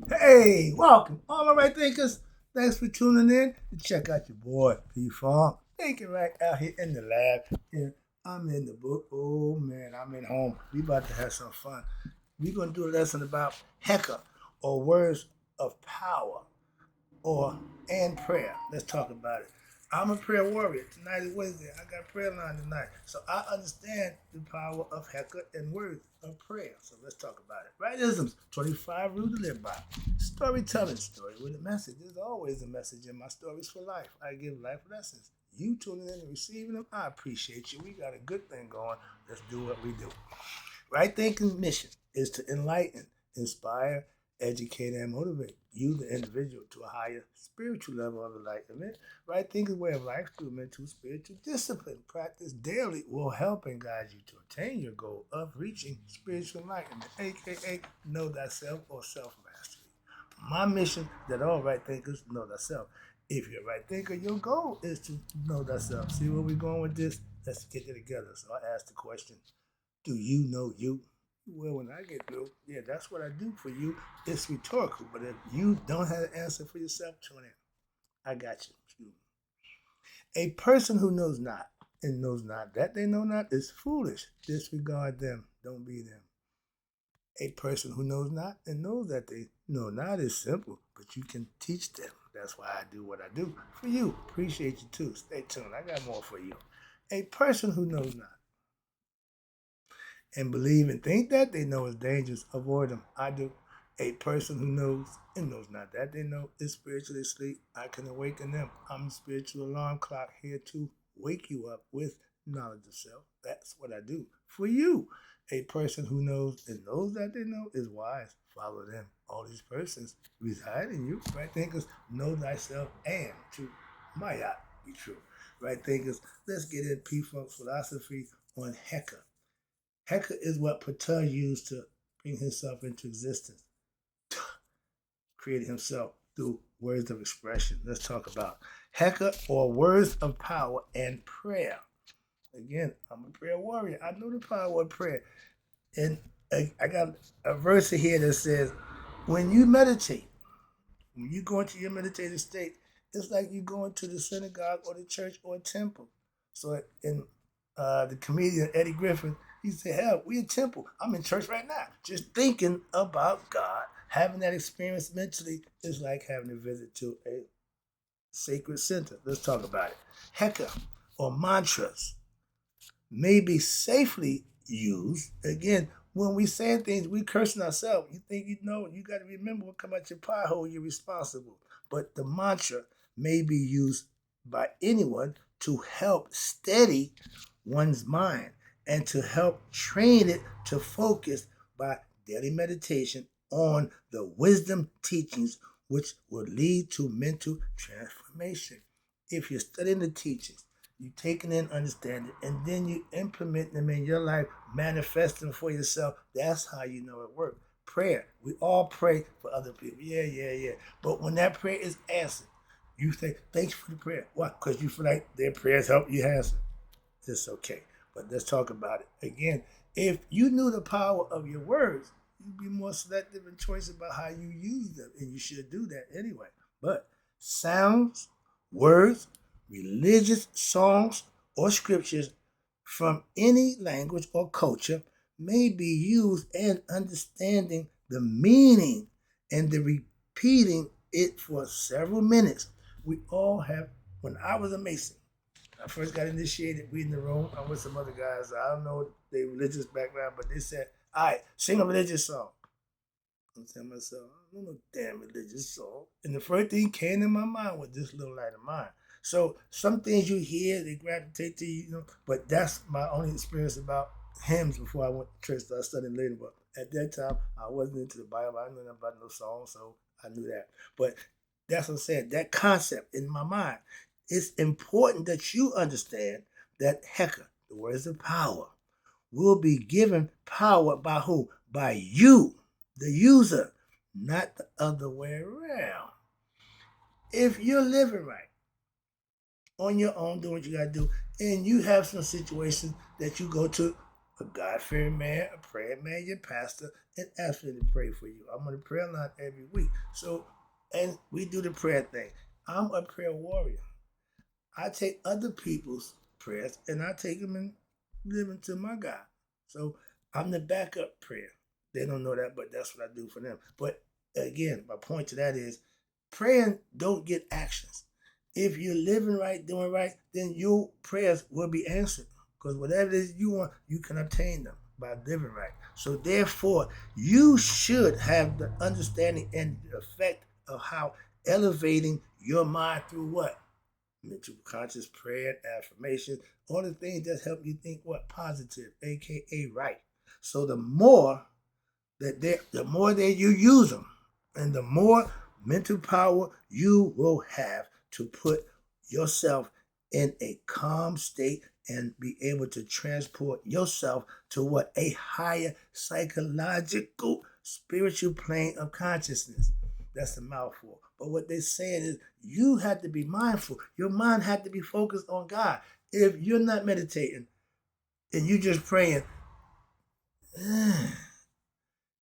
Hey, welcome, all my right thinkers. Thanks for tuning in to check out your boy P Funk. Thinking right out here in the lab. And I'm in the book. Oh man, I'm in home. We about to have some fun. We're gonna do a lesson about Hekau, or words of power, or and prayer. Let's talk about it. I'm a prayer warrior. Tonight is Wednesday. I got prayer line tonight. So I understand the power of Hekau and words of prayer. So let's talk about it. Rightisms, 25 rules to live by. Storytelling, story with a message. There's always a message in my stories for life. I give life lessons. You tuning in and receiving them, I appreciate you. We got a good thing going. Let's do what we do. Right thinking mission is to enlighten, inspire, educate, and motivate you, the individual, to a higher spiritual level of enlightenment. Right thinking way of life through mental, spiritual discipline. Practice daily will help and guide you to attain your goal of reaching spiritual enlightenment, aka know thyself or self mastery. My mission that all right thinkers know thyself. If you're a right thinker, your goal is to know thyself. See where we're going with this? Let's get it together. So I asked the question, do you know you? Well, when I get through, yeah, that's what I do for you. It's rhetorical, but if you don't have an answer for yourself, tune in. I got you. A person who knows not and knows not that they know not is foolish. Disregard them. Don't be them. A person who knows not and knows that they know not is simple, but you can teach them. That's why I do what I do for you. Appreciate you too. Stay tuned. I got more for you. A person who knows not and believe and think that they know is dangerous, avoid them. I do. A person who knows and knows not that they know is spiritually asleep. I can awaken them. I'm a spiritual alarm clock here to wake you up with knowledge of self. That's what I do for you. A person who knows and knows that they know is wise. Follow them. All these persons reside in you. Right thinkers, know thyself and to my yacht be true. Right thinkers, let's get in P-Funk philosophy on Hekau. Hekau is what Ptah used to bring himself into existence, created himself through words of expression. Let's talk about Hekau, or words of power and prayer. Again, I'm a prayer warrior. I know the power of prayer. And I got a verse here that says, when you meditate, when you go into your meditative state, it's like you go into the synagogue or the church or a temple. So in the comedian Eddie Griffin, he said, hell, we a temple. I'm in church right now. Just thinking about God. Having that experience mentally is like having a visit to a sacred center. Let's talk about it. Hekau, or mantras, may be safely used. Again, when we say things, we cursing ourselves. You think you know, you got to remember what come out your pie hole, you're responsible. But the mantra may be used by anyone to help steady one's mind and to help train it to focus by daily meditation on the wisdom teachings which will lead to mental transformation. If you're studying the teachings, you taking in understanding, and then you implement them in your life, manifest them for yourself. That's how you know it works. Prayer. We all pray for other people. Yeah. But when that prayer is answered, you say, thanks for the prayer. Why? Because you feel like their prayers help you answer. It's okay. But let's talk about it. Again, if you knew the power of your words, you'd be more selective in choice about how you use them. And you should do that anyway. But sounds, words, religious songs, or scriptures from any language or culture may be used, and understanding the meaning and the repeating it for several minutes. We all have, when I was a Mason, I first got initiated reading the room. I'm with some other guys. I don't know their religious background, but they said, all right, sing a religious song. I'm telling myself, I don't know no damn religious song. And the first thing came in my mind was this little light of mine. So some things you hear, they gravitate to you, but that's my only experience about hymns before I went to church. I studied later, but at that time, I wasn't into the Bible. I knew nothing about no songs, so I knew that. But that's what I'm saying. That concept in my mind, it's important that you understand that Hekau, the words of power, will be given power by who? By you, the user, not the other way around. If you're living right on your own, doing what you gotta do, and you have some situations that you go to, a God-fearing man, a prayer man, your pastor, and ask me to pray for you. I'm on the prayer line every week. So, and we do the prayer thing. I'm a prayer warrior. I take other people's prayers and I take them and live into my God. So I'm the backup prayer. They don't know that, but that's what I do for them. But again, my point to that is praying don't get actions. If you're living right, doing right, then your prayers will be answered. Because whatever it is you want, you can obtain them by living right. So therefore, you should have the understanding and the effect of how elevating your mind through what? Mental conscious prayer, affirmation, all the things that help you think what? Positive, aka right. So the more that you use them, and the more mental power you will have to put yourself in a calm state and be able to transport yourself to what? A higher psychological, spiritual plane of consciousness. That's a mouthful. But what they're saying is you have to be mindful. Your mind had to be focused on God. If you're not meditating and you just praying,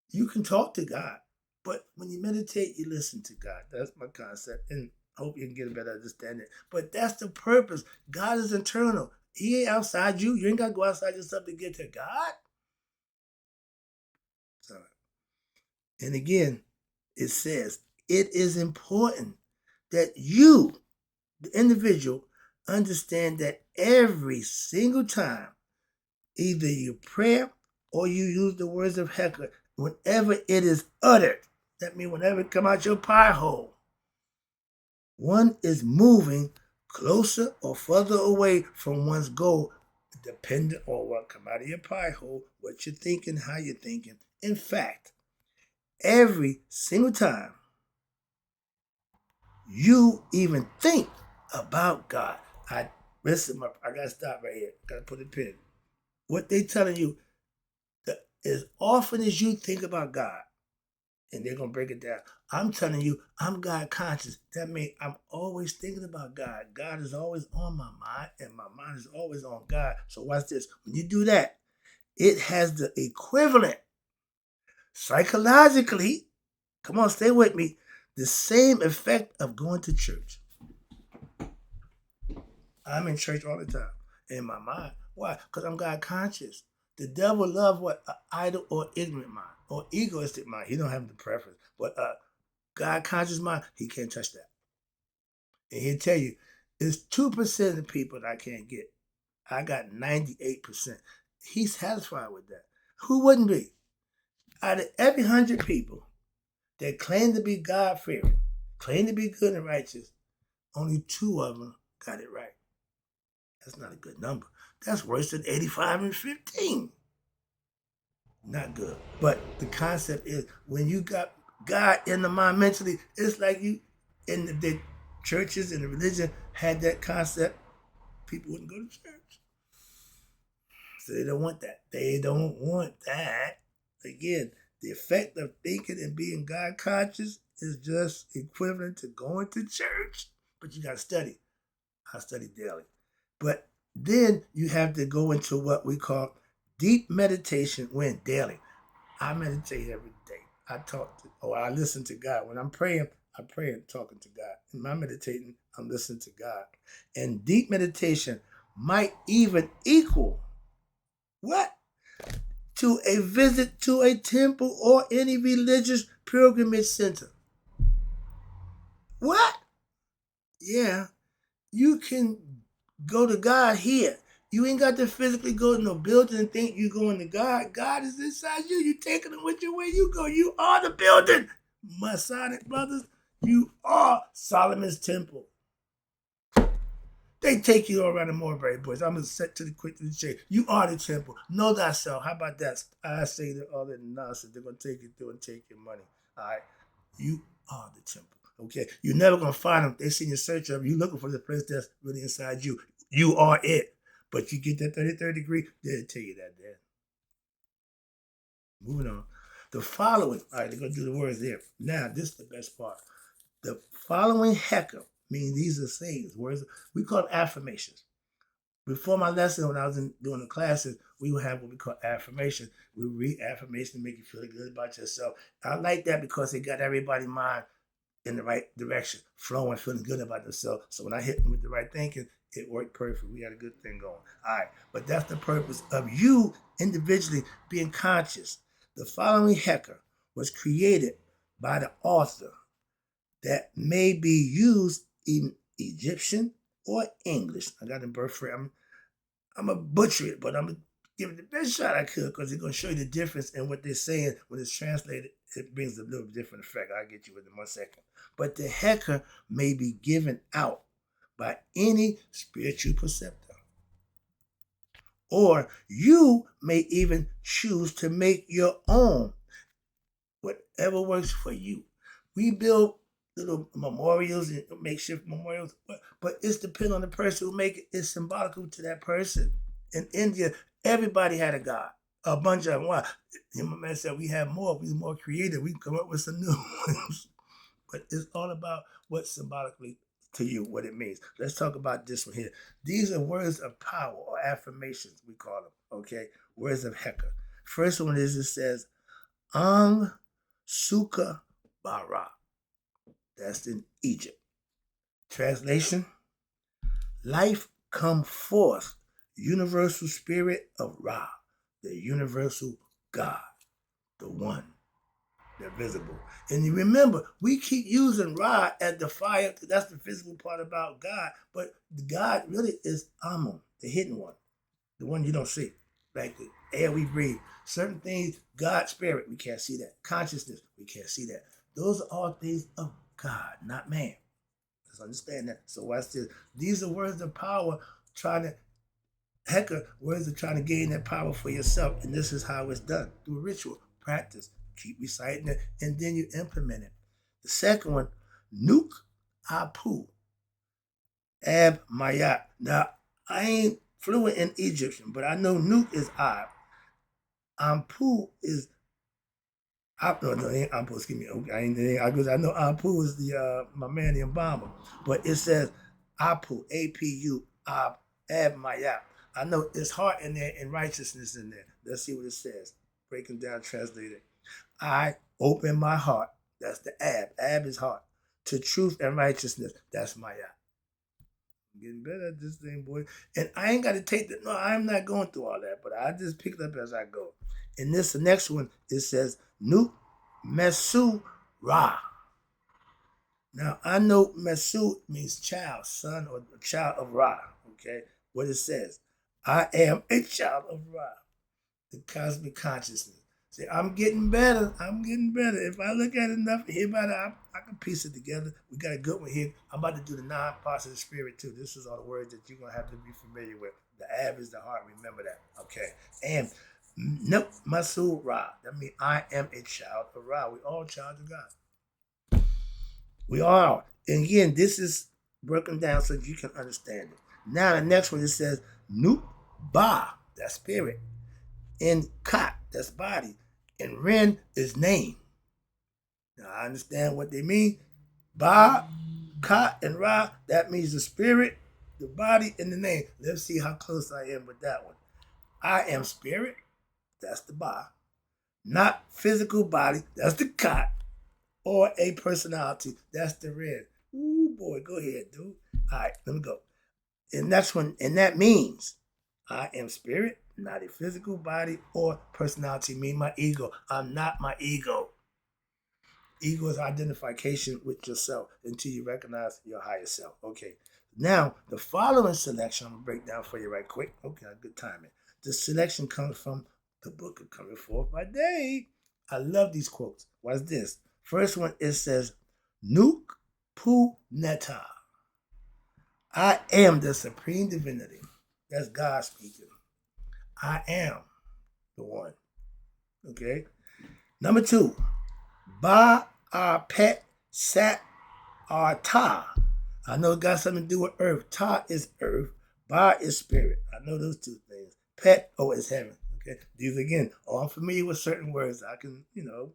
you can talk to God. But when you meditate, you listen to God. That's my concept. And I hope you can get a better understanding. But that's the purpose. God is internal. He ain't outside you. You ain't got to go outside yourself to get to God. So, and again, it says it is important that you, the individual, understand that every single time, either you pray or you use the words of Hekau, whenever it is uttered, that means whenever it come out your pie hole, one is moving closer or further away from one's goal, depending on what come out of your pie hole, what you're thinking, how you're thinking. In fact, every single time you even think about God, I gotta stop right here. Gotta put a pin. What they telling you, that as often as you think about God, and they're gonna break it down. I'm telling you, I'm God conscious. That means I'm always thinking about God. God is always on my mind, and my mind is always on God. So watch this. When you do that, it has the equivalent psychologically. Come on, stay with me. The same effect of going to church. I'm in church all the time in my mind. Why? Because I'm God conscious. The devil loves what? An idle or ignorant mind or egoistic mind. He don't have the preference. But God conscious mind, he can't touch that. And he'll tell you, it's 2% of the people that I can't get. I got 98%. He's satisfied with that. Who wouldn't be? Out of every 100 people that claim to be God fearing, claim to be good and righteous, only 2 of them got it right. That's not a good number. That's worse than 85 and 15. Not good. But the concept is when you got God in the mind mentally, it's like you in the churches and the religion had that concept, people wouldn't go to church. So they don't want that. They don't want that. Again, the effect of thinking and being God conscious is just equivalent to going to church. But you got to study. I study daily. But then you have to go into what we call deep meditation when daily. I meditate every day. I listen to God. When I'm praying, I pray and talking to God. In my meditating, I'm listening to God. And deep meditation might even equal what? To a visit to a temple or any religious pilgrimage center. What? Yeah, you can go to God here. You ain't got to physically go to no building and think you going to God. God is inside you. You taking him with you where you go. You are the building. Masonic brothers, you are Solomon's temple. They take you all around the Mulberry Bush. I'm going to set to the quick to the chase. You are the temple. Know thyself. How about that? I say that all that nonsense. They're going to take you through and take your money. All right? You are the temple. Okay? You're never going to find them. They see your search of you looking for the place that's really inside you. You are it. But you get that 33rd degree, they'll tell you that then. Moving on. The following, all right, they're going to do the words there. Now, this is the best part. The following Hekau means these are sayings, words we call them affirmations. Before my lesson, when I was doing the classes, we would have what we call affirmation. We would read affirmation to make you feel good about yourself. I like that because it got everybody's mind in the right direction, flowing, feeling good about themselves. So when I hit them with the right thinking, it worked perfect. We had a good thing going. All right. But that's the purpose of you individually being conscious. The following Hekau was created by the author that may be used in Egyptian or English. I got in birth frame. I'm going to butcher it, but I'm going to give it the best shot I could because it's going to show you the difference in what they're saying. When it's translated, it brings a little different effect. I'll get you with it in 1 second. But the Hekau may be given out by any spiritual preceptor. Or you may even choose to make your own, whatever works for you. We build little memorials and makeshift memorials, but it's depending on the person who make it. It's symbolical to that person. In India, everybody had a god, a bunch of them. Why? My man said we have more. We're more creative. We can come up with some new ones. But it's all about what symbolically to you, what it means. Let's talk about this one here. These are words of power or affirmations, we call them, okay? Words of Hekau. First one is it says, Ang Suka Bara. That's in Egypt. Translation, life come forth, universal spirit of Ra, the universal God, the one, the visible. And you remember, we keep using Ra as the fire, because that's the physical part about God, but God really is Amun, the hidden one, the one you don't see. Like the air we breathe. Certain things, God spirit, we can't see that. Consciousness, we can't see that. Those are all things of God, not man. Let's understand that. So watch this. These are words of power trying to, Hekau, words of trying to gain that power for yourself. And this is how it's done. Through ritual, practice. Keep reciting it, and then you implement it. The second one, Nuk Apu, Ab Mayat. Now, I ain't fluent in Egyptian, but I know Nuk is Ab. Ampu is no, it ain't Ampu, excuse me. Okay, I know Ampu is the my man, the embalmer. But it says Apu, A-P-U, Ab Mayat. I know it's heart in there and righteousness in there. Let's see what it says. Breaking down, translated. I open my heart. That's the Ab. Ab is heart. To truth and righteousness. That's my Ab. I'm getting better at this thing, boy. And I ain't got to take the. No, I'm not going through all that, but I just pick it up as I go. In this, the next one, it says Nu Mesu Ra. Now, I know Mesu means child, son, or child of Ra. Okay? What it says. I am a child of Ra, the cosmic consciousness. See, I'm getting better. I'm getting better. If I look at it enough, hear about it, I can piece it together. We got a good one here. I'm about to do the 9 parts of the spirit too. This is all the words that you're gonna have to be familiar with. The Ab is the heart. Remember that. Okay. And nope, Masul Ra. That means I am a child of Ra. We all child of God. We are. And again, this is broken down so you can understand it. Now the next one it says Nup Ba. That's spirit. And Kat, that's body. And Ren is name. Now I understand what they mean. Ba, Kat, and Ra, that means the spirit, the body, and the name. Let's see how close I am with that one. I am spirit, that's the Ba. Not physical body, that's the Kat. Or a personality, that's the Ren. Ooh boy, go ahead, dude. Alright, let me go. And that's when, and that means I am spirit, not a physical body or personality, mean my ego. I'm not my ego. Ego is identification with yourself until you recognize your higher self. Okay. Now, the following selection, I'm going to break down for you right quick. Okay, good timing. The selection comes from the book of Coming Forth by Day. I love these quotes. What's this? First one, it says, Nuk Pu Neta. I am the supreme divinity. That's God speaking. I am the one. Okay. Number 2, Ba Pet Sat Ta. I know it got something to do with earth. Ta is earth. Ba is spirit. I know those 2 things. Pet, is heaven. Okay. These again, I'm familiar with certain words. I can,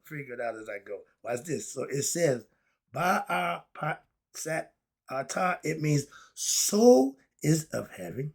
figure it out as I go. Watch this. So it says Ba Pet Sat Ta. It means soul is of heaven.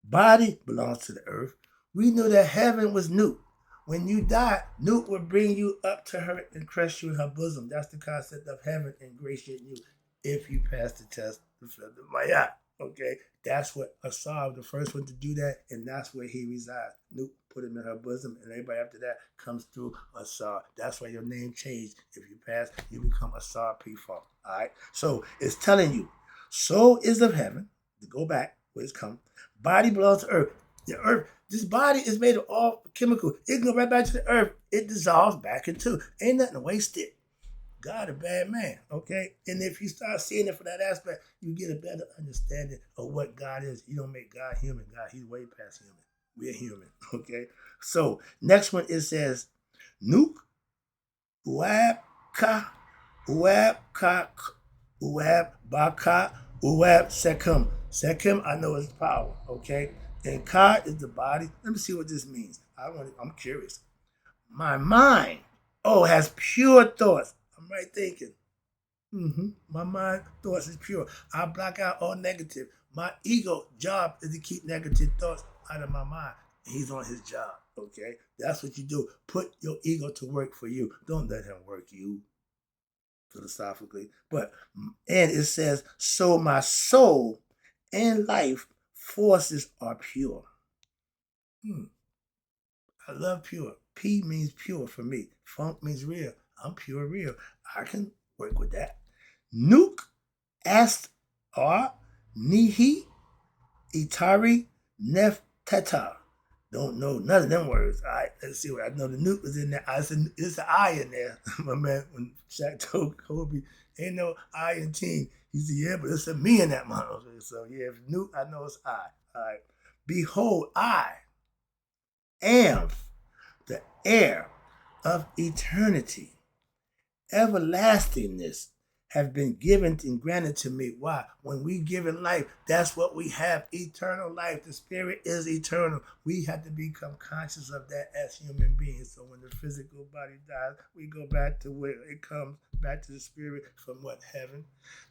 Body belongs to the earth. We knew that heaven was Newt. When you die, Newt will bring you up to her and crush you in her bosom. That's the concept of heaven ingratiating you if you pass the test of the Maya. Okay, that's what Asar was the first one to do that, and that's where he resides. Newt put him in her bosom, and everybody after that comes through Asar. That's why your name changed. If you pass, you become Asar P-Funk. All right, so it's telling you, soul is of heaven. To go back where it's come. Body belongs to earth. The earth, this body is made of all chemicals. It can go right back to the earth. It dissolves back into. Ain't nothing to waste it. God a bad man, okay? And if you start seeing it from that aspect, you get a better understanding of what God is. You don't make God human. God, he's way past human. We're human, okay? So next one, it says, Nuke, Uab Ka, Uab Ka, Uab Baka, Uab Sekum. Sekum, I know is power, okay? And Ka is the body. Let me see what this means. I'm curious. My mind, has pure thoughts. I'm right thinking. My mind thoughts is pure. I block out all negative. My ego job is to keep negative thoughts out of my mind. He's on his job. Okay, that's what you do. Put your ego to work for you. Don't let him work you. Philosophically, and it says, so my soul and life forces are pure. I love pure. P means pure for me. Funk means real. I'm pure real. I can work with that. Nuke ast R Nihi Itari Nefteta. Don't know none of them words. All right, let's see what I know. The nuke was in there. It's an I in there. My man, when Shaq told Kobe, ain't no I in team. He said, yeah, but it's a me in that motherfucker. So yeah, if nuke, I know it's I. All right. Behold, I am the heir of eternity. Everlastingness have been given and granted to me. Why? When we give in life, that's what we have, eternal life. The spirit is eternal. We have to become conscious of that as human beings. So when the physical body dies, we go back to where it comes, back to the spirit from what? Heaven.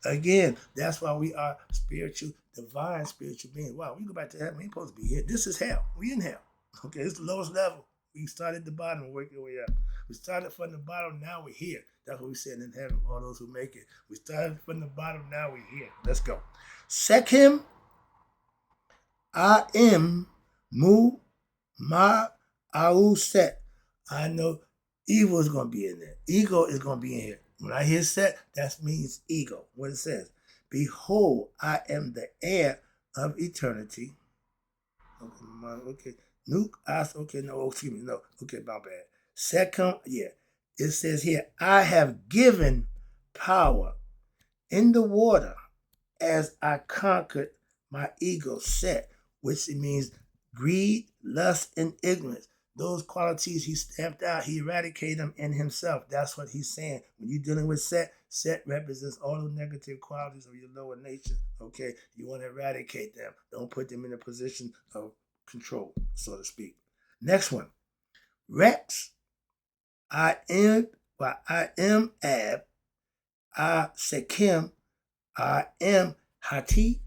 Again, that's why we are spiritual, divine spiritual beings. Wow, we go back to heaven. We ain't supposed to be here. This is hell. We in hell. Okay, it's the lowest level. We started at the bottom and worked our way up. We started from the bottom, now we're here. That's what we said in heaven, all those who make it. We started from the bottom, now we're here. Let's go. Sekim, I am Mu Ma Au Set. I know evil is going to be in there. Ego is going to be in here. When I hear set, that means ego. What it says. Behold, I am the heir of eternity. Okay. Nuke, okay, no, excuse me, no. Okay, my bad. Second, yeah. It says here, I have given power in the water as I conquered my ego set, which means greed, lust, and ignorance. Those qualities he stamped out, he eradicated them in himself. That's what he's saying. When you're dealing with set represents all the negative qualities of your lower nature. Okay, you want to eradicate them. Don't put them in a position of control, so to speak. Next one, Rex. I am Ab. I Sekim. I am Hati.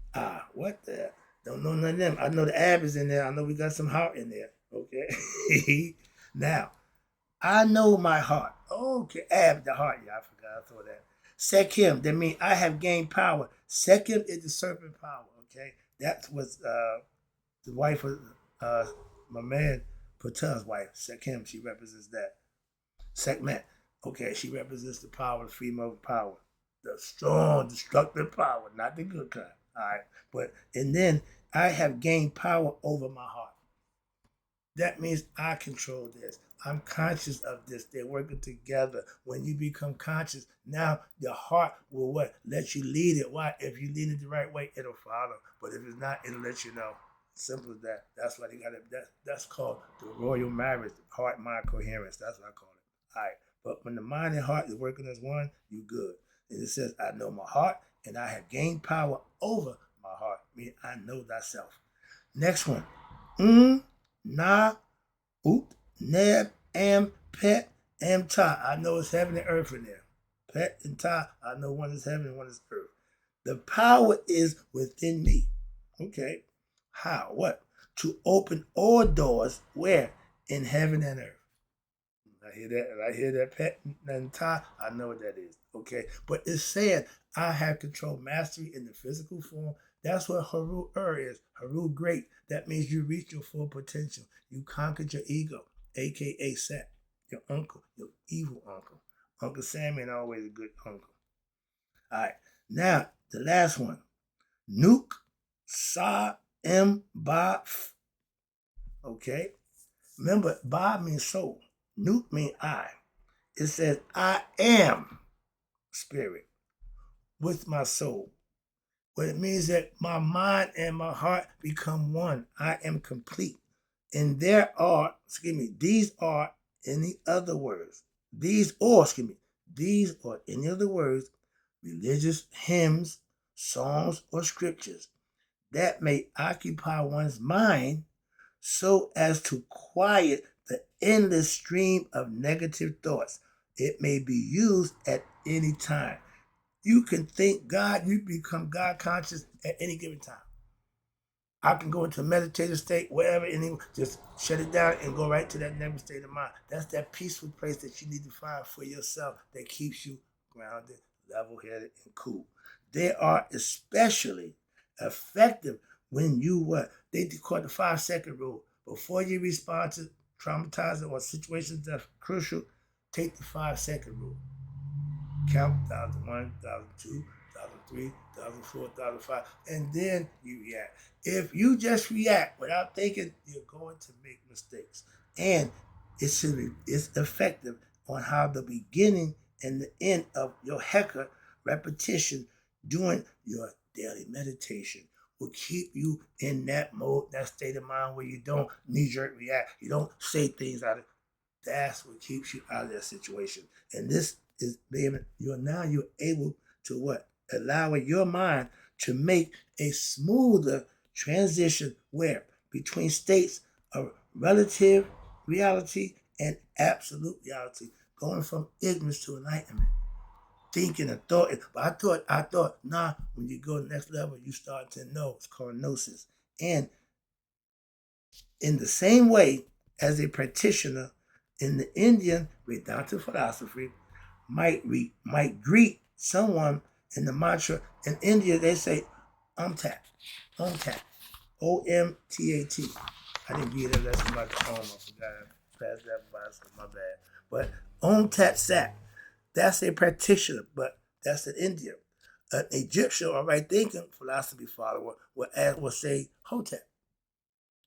What the? Don't know none of them. I know the Ab is in there. I know we got some heart in there. Okay. Now, I know my heart. Okay, Ab, the heart. Yeah, I forgot. I thought that. Sekim, that means I have gained power. Sekim is the serpent power. Okay, that was the wife of my man Patel's wife, Sekim. She represents that. Sekhmet. Okay, she represents the power, the female power, the strong, destructive power, not the good kind. All right, and then I have gained power over my heart. That means I control this. I'm conscious of this. They're working together. When you become conscious, now your heart will what? Let you lead it. Why? If you lead it the right way, it'll follow. But if it's not, it'll let you know. Simple as that. That's why they got it. That's called the royal marriage, heart-mind coherence. That's what I call it. All right. But when the mind and heart is working as one, you good. And it says, I know my heart, and I have gained power over my heart. Meaning I know thyself. Next one. Na, Oot, Neb, Am, Pet, Am, Ta. I know it's heaven and earth in there. Pet and Ta, I know one is heaven and one is earth. The power is within me. Okay. How? What? to open all doors where? In heaven and earth. I hear that pet and tie, I know what that is. Okay. But it's saying I have control mastery in the physical form. That's what Haru is. Haru great. That means you reach your full potential. You conquered your ego, aka Set, your uncle, your evil uncle. Uncle Sammy ain't always a good uncle. All right. Now, the last one. Nuke Sa M Ba. Okay. Remember, Ba means soul. Nuke means I. It says, I am spirit with my soul. What it means that my mind and my heart become one. I am complete. And these are any other words. These or any other words, religious hymns, songs, or scriptures that may occupy one's mind so as to quiet the endless stream of negative thoughts. It may be used at any time. You can think God, you become God conscious at any given time. I can go into a meditative state, wherever, and just shut it down and go right to that never state of mind. That's that peaceful place that you need to find for yourself that keeps you grounded, level-headed, and cool. They are especially effective when you what? They call it the 5-second rule. Before you respond to traumatizing or situations that are crucial, take the 5-second rule. Count 1,001, 1,002, 1,003, 1,004, 1,005, and then you react. If you just react without thinking, you're going to make mistakes. And it's effective on how the beginning and the end of your Hekau repetition during your daily meditation will keep you in that mode, that state of mind where you don't knee-jerk react. You don't say things out of. That's what keeps you out of that situation. And this is you're able to what? Allowing your mind to make a smoother transition where? Between states of relative reality and absolute reality, going from ignorance to enlightenment. Thinking and thought, but I thought, nah, when you go to the next level, you start to know. It's called gnosis. And in the same way as a practitioner in the Indian Vedanta philosophy might greet someone in the mantra. In India, they say Omtat, Omtat, Omtat. I didn't read that lesson about the Om. I forgot I passed that by, so my bad. But Omtat Sat, that's a practitioner, but that's in India. An Egyptian or right thinking philosophy follower will say Hotep.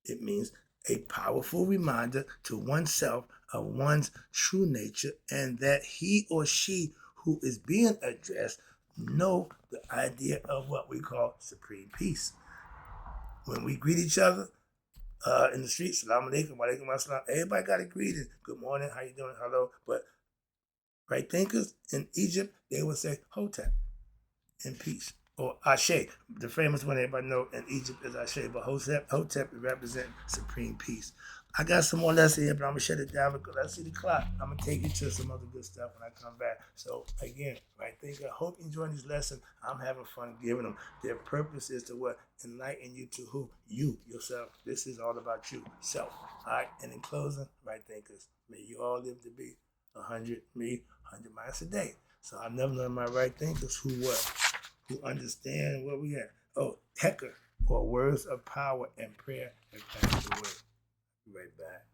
It means a powerful reminder to oneself of one's true nature and that he or she who is being addressed know the idea of what we call supreme peace. When we greet each other in the street, salam alaikum, wa alaikum assalam, everybody got a greeting. Good morning, how you doing, hello. But right thinkers in Egypt, they would say Hotep, in peace. Or Ashe, the famous one everybody know in Egypt is Ashe, but Hotep represents supreme peace. I got some more lessons here, but I'm going to shut it down because I see the clock. I'm going to take you to some other good stuff when I come back. So, again, right thinker, I hope you enjoy these lessons. I'm having fun giving them. Their purpose is to what? Enlighten you to who? You, yourself. This is all about you, self. All right, and in closing, right thinkers, may you all live to be 100 miles a day. So I never learned my right thinkers who what? Who understand where we at. Oh, Hekau, or words of power and prayer and pass the word. Right back.